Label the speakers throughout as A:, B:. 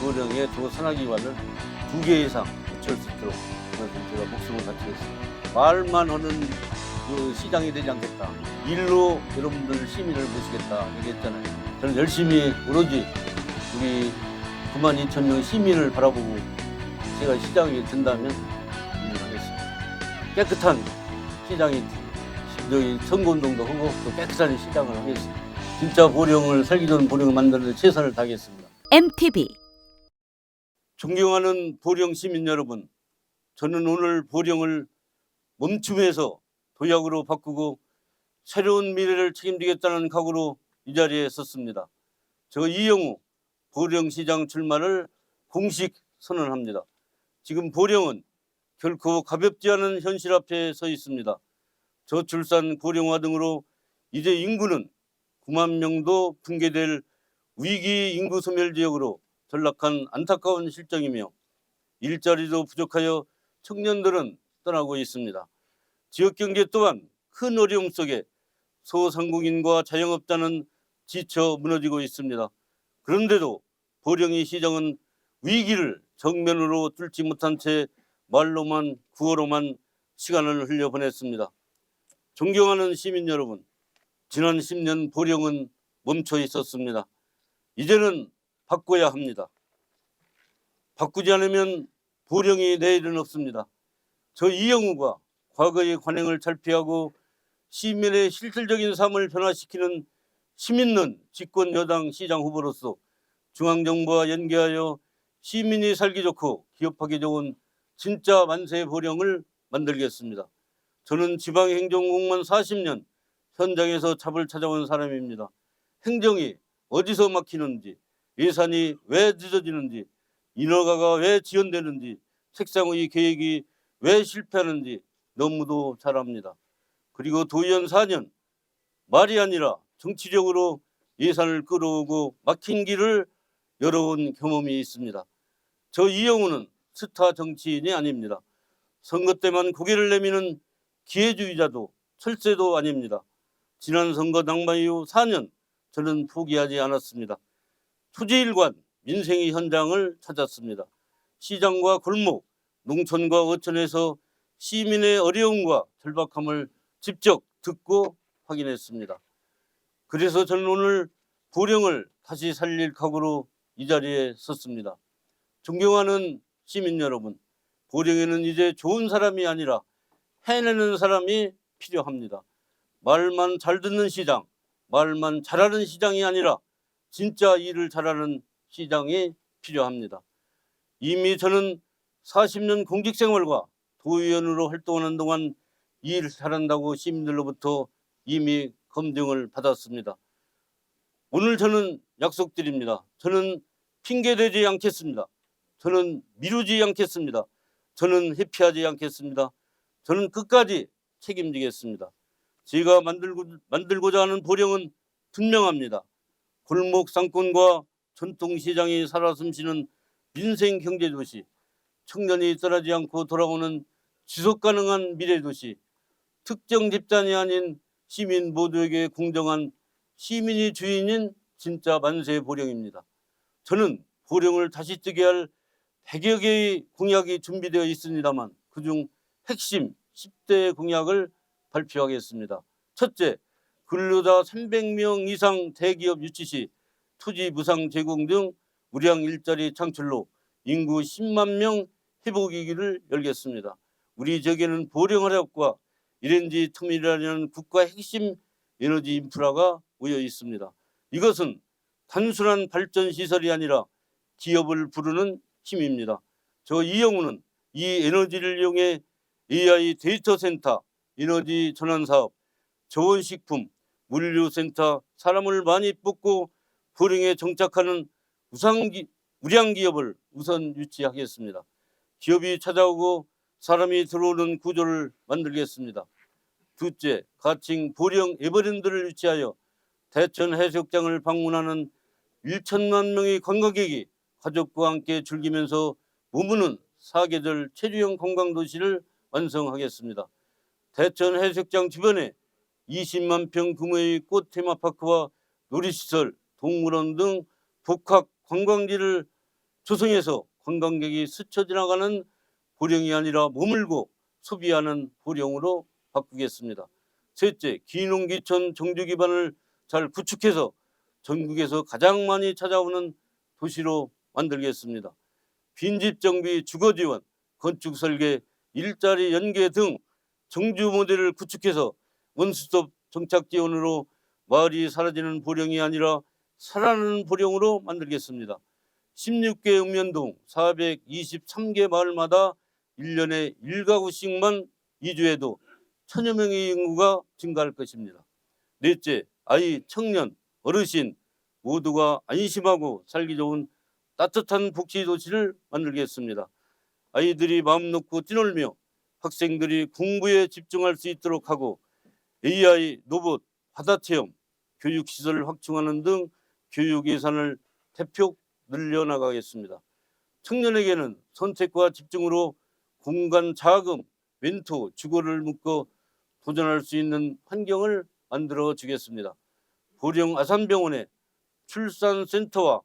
A: 보령에 조산하기관을 2개 이상 붙일 수 있도록 그것은 제가 목숨을 바치겠습니다. 말만 하는 그 시장이 되지 않겠다. 일로 여러분들 시민을 모시겠다 얘기했잖아요. 저는 열심히 오로지 우리 9만 2천 명 시민을 바라보고 제가 시장이 된다면 일을 하겠습니다. 깨끗한 시장이 여기 선거운동도 하고 또 깨끗한 시장을 하겠습니다. 진짜 보령을 살기 좋은 보령을 만드는 데 최선을 다하겠습니다.
B: MTV
A: 존경하는 보령 시민 여러분, 저는 오늘 보령을 멈춤에서 도약으로 바꾸고 새로운 미래를 책임지겠다는 각오로 이 자리에 섰습니다. 저 이영우 보령시장 출마를 공식 선언합니다. 지금 보령은 결코 가볍지 않은 현실 앞에 서 있습니다. 저출산 고령화 등으로 이제 인구는 9만 명도 붕괴될 위기 인구 소멸 지역으로 전락한 안타까운 실정이며 일자리도 부족하여 청년들은 떠나고 있습니다. 지역경제 또한 큰 어려움 속에 소상공인과 자영업자는 지쳐 무너지고 있습니다. 그런데도 보령이 시장은 위기를 정면으로 뚫지 못한 채 말로만 구호로만 시간을 흘려보냈습니다. 존경하는 시민 여러분, 지난 10년 보령은 멈춰 있었습니다. 이제는 바꿔야 합니다. 바꾸지 않으면 보령이 내일은 없습니다. 저 이영우가 과거의 관행을 탈피하고 시민의 실질적인 삶을 변화시키는 힘있는 집권 여당 시장 후보로서 중앙정부와 연계하여 시민이 살기 좋고 기업하기 좋은 진짜 만세 보령을 만들겠습니다. 저는 지방행정공무원 40년 현장에서 잡을 찾아온 사람입니다. 행정이 어디서 막히는지, 예산이 왜 늦어지는지, 인허가가 왜 지연되는지, 책상의 계획이 왜 실패하는지 너무도 잘 압니다. 그리고 도의원 4년, 말이 아니라 정치적으로 예산을 끌어오고 막힌 길을 열어온 경험이 있습니다. 저 이영우는 스타 정치인이 아닙니다. 선거 때만 고개를 내미는 기회주의자도 철새도 아닙니다. 지난 선거 낙마 이후 4년 저는 포기하지 않았습니다. 투지일관 민생의 현장을 찾았습니다. 시장과 골목, 농촌과 어촌에서 시민의 어려움과 절박함을 직접 듣고 확인했습니다. 그래서 저는 오늘 보령을 다시 살릴 각오로 이 자리에 섰습니다. 존경하는 시민 여러분, 보령에는 이제 좋은 사람이 아니라 해내는 사람이 필요합니다. 말만 잘 듣는 시장, 말만 잘하는 시장이 아니라 진짜 일을 잘하는 시장이 필요합니다. 이미 저는 40년 공직생활과 도의원으로 활동하는 동안 일 잘한다고 시민들로부터 이미 검증을 받았습니다. 오늘 저는 약속드립니다. 저는 핑계대지 않겠습니다. 저는 미루지 않겠습니다. 저는 회피하지 않겠습니다. 저는 끝까지 책임지겠습니다. 제가 만들고자 하는 보령은 분명합니다. 골목 상권과 전통시장이 살아 숨쉬는 민생경제도시, 청년이 떠나지 않고 돌아오는 지속가능한 미래도시, 특정 집단이 아닌 시민 모두에게 공정한 시민이 주인인 진짜 만세 보령입니다. 저는 보령을 다시 뜨게 할 100여 개의 공약이 준비되어 있습니다만 그중 핵심 10대 공약을 발표하겠습니다. 첫째, 근로자 300명 이상 대기업 유치 시 토지 무상 제공 등 우량 일자리 창출로 인구 10만 명 회복위기를 열겠습니다. 우리 지역에는 보령화력과 LNG 터미널이라는 국가 핵심 에너지 인프라가 모여 있습니다. 이것은 단순한 발전 시설이 아니라 기업을 부르는 힘입니다. 저 이영우는 이 에너지를 이용해 AI 데이터 센터, 에너지 전환 사업, 저온식품, 물류센터, 사람을 많이 뽑고 보령에 정착하는 우량 기업을 우선 유치하겠습니다. 기업이 찾아오고 사람이 들어오는 구조를 만들겠습니다. 둘째, 가칭 보령 에버랜드를 유치하여 대천 해수욕장을 방문하는 1천만 명의 관광객이 가족과 함께 즐기면서 머무는 사계절 체류형 관광도시를 완성하겠습니다. 대천 해수욕장 주변에 20만 평 규모의 꽃 테마파크와 놀이시설, 동물원 등 복합 관광지를 조성에서 관광객이 스쳐 지나가는 보령이 아니라 머물고 소비하는 보령으로 바꾸겠습니다. 셋째, 기농기촌 정주 기반을 잘 구축해서 전국에서 가장 많이 찾아오는 도시로 만들겠습니다. 빈집 정비, 주거 지원, 건축 설계, 일자리 연계 등 정주 모델을 구축해서 원스톱 정착 지원으로 마을이 사라지는 보령이 아니라 살아나는 보령으로 만들겠습니다. 16개 읍면동 423개 마을마다 1년에 1가구씩만 이주해도 1000여 명의 인구가 증가할 것입니다. 넷째, 아이, 청년, 어르신 모두가 안심하고 살기 좋은 따뜻한 복지도시를 만들겠습니다. 아이들이 마음 놓고 뛰놀며 학생들이 공부에 집중할 수 있도록 하고 AI, 로봇, 바다체험, 교육시설을 확충하는 등 교육 예산을 대폭 늘려나가겠습니다. 청년에게는 선택과 집중으로 공간 자금, 멘토, 주거를 묶어 도전할 수 있는 환경을 만들어 주겠습니다. 보령 아산병원에 출산센터와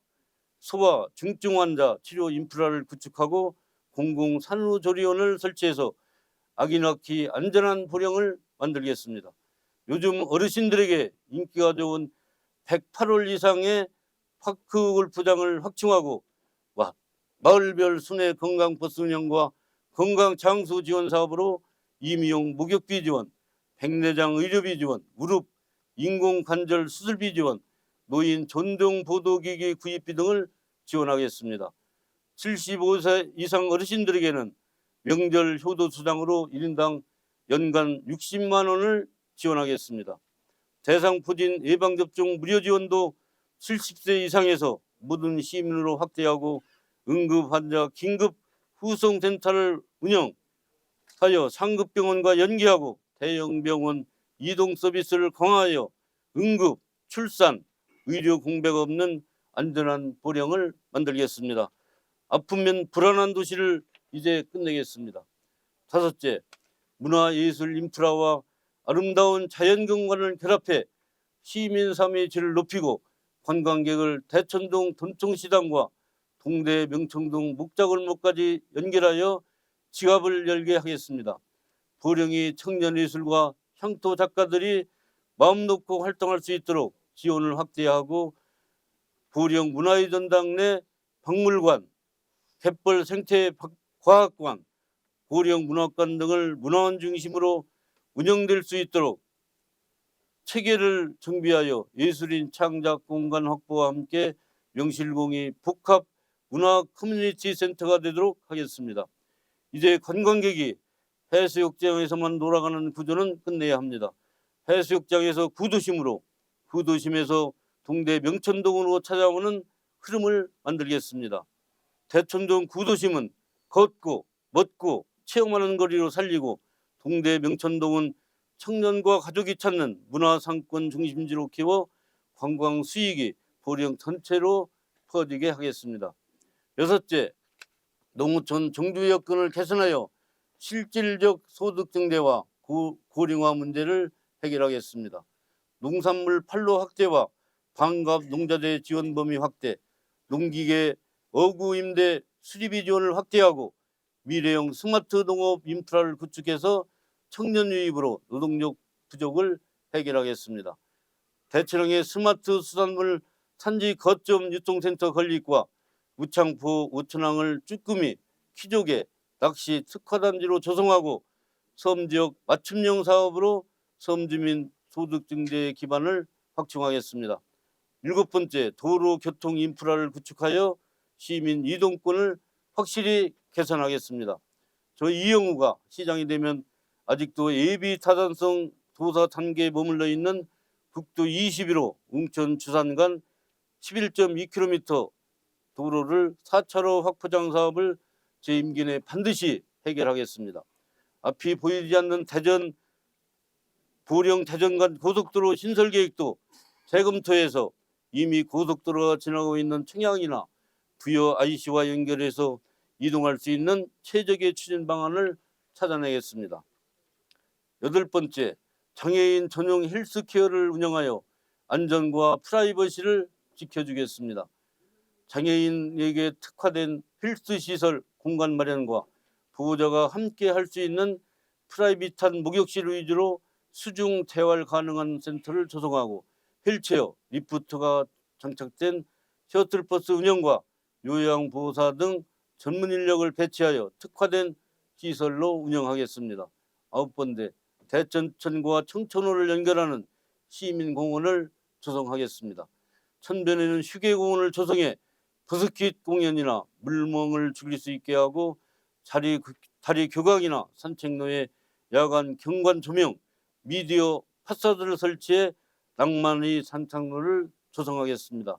A: 소아 중증 환자 치료 인프라를 구축하고 공공 산후조리원을 설치해서 아기 낳기 안전한 보령을 만들겠습니다. 요즘 어르신들에게 인기가 좋은 108홀 이상의 파크 골프장을 확충하고 마을별 순회 건강버스 운영과 건강장수 지원 사업으로 임의용 목욕비 지원, 백내장 의료비 지원, 무릎 인공관절 수술비 지원, 노인 전동 보도기기 구입비 등을 지원하겠습니다. 75세 이상 어르신들에게는 명절 효도수당으로 1인당 연간 60만 원을 지원하겠습니다. 대상포진 예방접종 무료 지원도 70세 이상에서 모든 시민으로 확대하고 응급환자 긴급 후송센터를 운영하여 상급병원과 연계하고 대형병원 이동 서비스를 강화하여 응급, 출산, 의료 공백 없는 안전한 보령을 만들겠습니다. 아프면 불안한 도시를 이제 끝내겠습니다. 다섯째, 문화예술 인프라와 아름다운 자연경관을 결합해 시민 삶의 질을 높이고 관광객을 대천동 돈통시장과 동대 명청동 목자골목까지 연결하여 지갑을 열게 하겠습니다. 보령이 청년예술과 향토 작가들이 마음 놓고 활동할 수 있도록 지원을 확대하고 보령 문화의 전당 내 박물관, 갯벌 생태과학관, 보령 문학관 등을 문화원 중심으로 운영될 수 있도록 체계를 정비하여 예술인 창작 공간 확보와 함께 명실공히 복합 문화 커뮤니티 센터가 되도록 하겠습니다. 이제 관광객이 해수욕장에서만 돌아가는 구조는 끝내야 합니다. 해수욕장에서 구도심으로, 구도심에서 동대 명천동으로 찾아오는 흐름을 만들겠습니다. 대천동 구도심은 걷고 먹고 체험하는 거리로 살리고 동대 명천동은 청년과 가족이 찾는 문화상권 중심지로 키워 관광 수익이 보령 전체로 퍼지게 하겠습니다. 여섯째, 농어촌 정주 여건을 개선하여 실질적 소득 증대와 고령화 문제를 해결하겠습니다. 농산물 판로 확대와 반갑 농자재 지원 범위 확대, 농기계 어구 임대 수리비 지원을 확대하고 미래형 스마트 농업 인프라를 구축해서 청년 유입으로 노동력 부족을 해결하겠습니다. 대천항의 스마트 수산물 산지 거점 유통센터 건립과 우창포 오천항을 쭈꾸미, 키조개, 낚시 특화단지로 조성하고 섬지역 맞춤형 사업으로 섬주민 소득 증대 기반을 확충하겠습니다. 일곱 번째, 도로 교통 인프라를 구축하여 시민 이동권을 확실히 개선하겠습니다. 저희 이영우가 시장이 되면 아직도 예비 타단성 도사 단계에 머물러 있는 국도 21호 웅천 주산 간 11.2km 도로를 4차로 확포장 사업을 제 임기 내에 반드시 해결하겠습니다. 앞이 보이지 않는 보령 대전 간 고속도로 신설 계획도 재검토해서 이미 고속도로가 지나고 있는 청양이나 부여 IC와 연결해서 이동할 수 있는 최적의 추진 방안을 찾아내겠습니다. 여덟 번째, 장애인 전용 헬스케어를 운영하여 안전과 프라이버시를 지켜주겠습니다. 장애인에게 특화된 헬스시설 공간 마련과 보호자가 함께 할 수 있는 프라이빗한 목욕실 위주로 수중 재활 가능한 센터를 조성하고 휠체어, 리프트가 장착된 셔틀버스 운영과 요양보호사 등 전문 인력을 배치하여 특화된 시설로 운영하겠습니다. 9번째, 대천천과 청천호를 연결하는 시민공원을 조성하겠습니다. 천변에는 휴게공원을 조성해 버스킷 공연이나 물멍을 즐길 수 있게 하고 다리 교각이나 산책로에 야간 경관 조명, 미디어 파사드를 설치해 낭만의 산책로를 조성하겠습니다.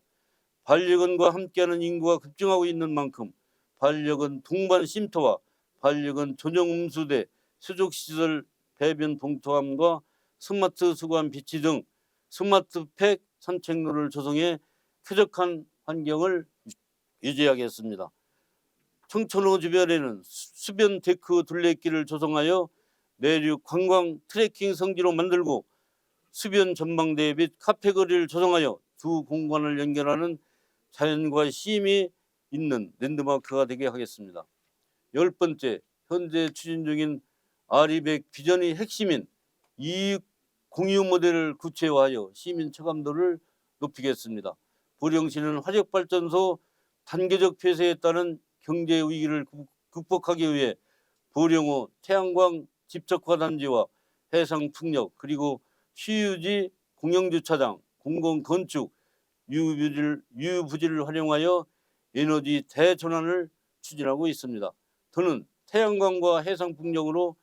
A: 반려견과 함께하는 인구가 급증하고 있는 만큼 반려견 동반 쉼터와 반려견 전용 음수대, 수족시설 배변 봉투함과 스마트 수거함 비치 등 스마트팩 산책로를 조성해 쾌적한 환경을 유지하겠습니다. 청천호 주변에는 수변 데크 둘레길을 조성하여 내륙 관광 트레킹 성지로 만들고 수변 전망대 및 카페 거리를 조성하여 두 공간을 연결하는 자연과 쉼이 있는 랜드마크가 되게 하겠습니다. 10번째, 현재 추진 중인 아리백 비전의 핵심인 이익 공유 모델을 구체화하여 시민 체감도를 높이겠습니다. 보령시는 화력발전소 단계적 폐쇄에 따른 경제 위기를 극복하기 위해 보령호 태양광 집적화 단지와 해상 풍력 그리고 시유지 공영주차장, 공공건축, 유부지를 활용하여 에너지 대전환을 추진하고 있습니다. 더는 태양광과 해상 풍력으로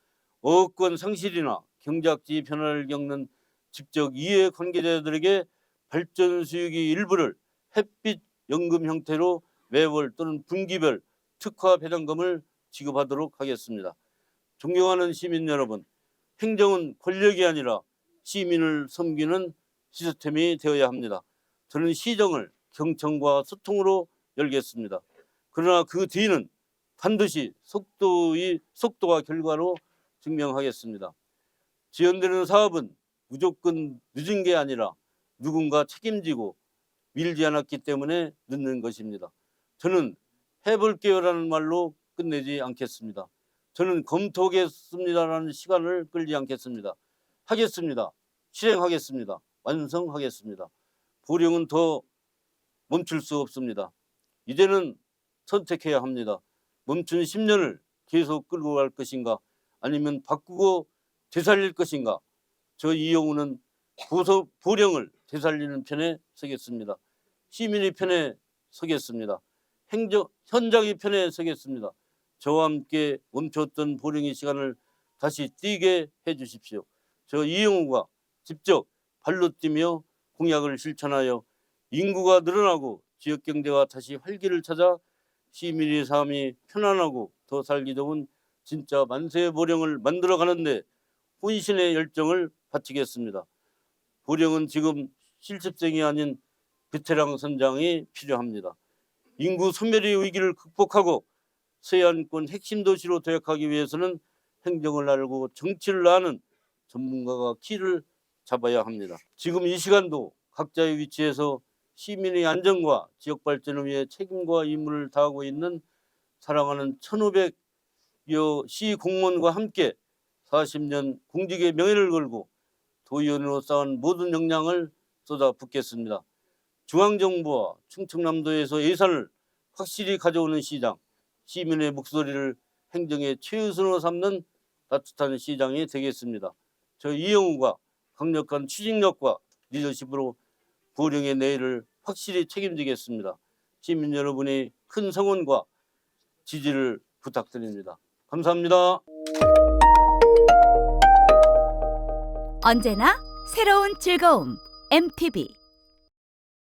A: 어권 상실이나 경작지 변화를 겪는 직접 이해 관계자들에게 발전 수익의 일부를 햇빛 연금 형태로 매월 또는 분기별 특화 배당금을 지급하도록 하겠습니다. 존경하는 시민 여러분, 행정은 권력이 아니라 시민을 섬기는 시스템이 되어야 합니다. 저는 시정을 경청과 소통으로 열겠습니다. 그러나 그 뒤는 반드시 속도와 결과로 증명하겠습니다. 지연되는 사업은 무조건 늦은 게 아니라 누군가 책임지고 밀지 않았기 때문에 늦는 것입니다. 저는 해볼게요라는 말로 끝내지 않겠습니다. 저는 검토하겠습니다라는 시간을 끌지 않겠습니다. 하겠습니다. 실행하겠습니다. 완성하겠습니다. 보령은 더 멈출 수 없습니다. 이제는 선택해야 합니다. 멈춘 10년을 계속 끌고 갈 것인가 아니면 바꾸고 되살릴 것인가. 저 이영우는 보령을 되살리는 편에 서겠습니다. 시민의 편에 서겠습니다. 현장의 편에 서겠습니다. 저와 함께 멈췄던 보령의 시간을 다시 뛰게 해주십시오. 저 이영우가 직접 발로 뛰며 공약을 실천하여 인구가 늘어나고 지역경제가 다시 활기를 찾아 시민의 삶이 편안하고 더 살기 좋은 진짜 만세 보령을 만들어가는데 혼신의 열정을 바치겠습니다. 보령은 지금 실습생이 아닌 베테랑 선장이 필요합니다. 인구 소멸의 위기를 극복하고 서해안권 핵심 도시로 도약하기 위해서는 행정을 알고 정치를 아는 전문가가 키를 잡아야 합니다. 지금 이 시간도 각자의 위치에서 시민의 안전과 지역 발전을 위해 책임과 임무를 다하고 있는 사랑하는 1,500여 시 공무원과 함께 40년 공직의 명예를 걸고 도의원으로 쌓은 모든 역량을 쏟아붓겠습니다. 중앙정부와 충청남도에서 예산을 확실히 가져오는 시장, 시민의 목소리를 행정의 최우선으로 삼는 따뜻한 시장이 되겠습니다. 저 이영우가 강력한 추진력과 리더십으로 보령의 내일을 확실히 책임지겠습니다. 시민 여러분의 큰 성원과 지지를 부탁드립니다. 감사합니다.
B: 언제나 새로운 즐거움 MTV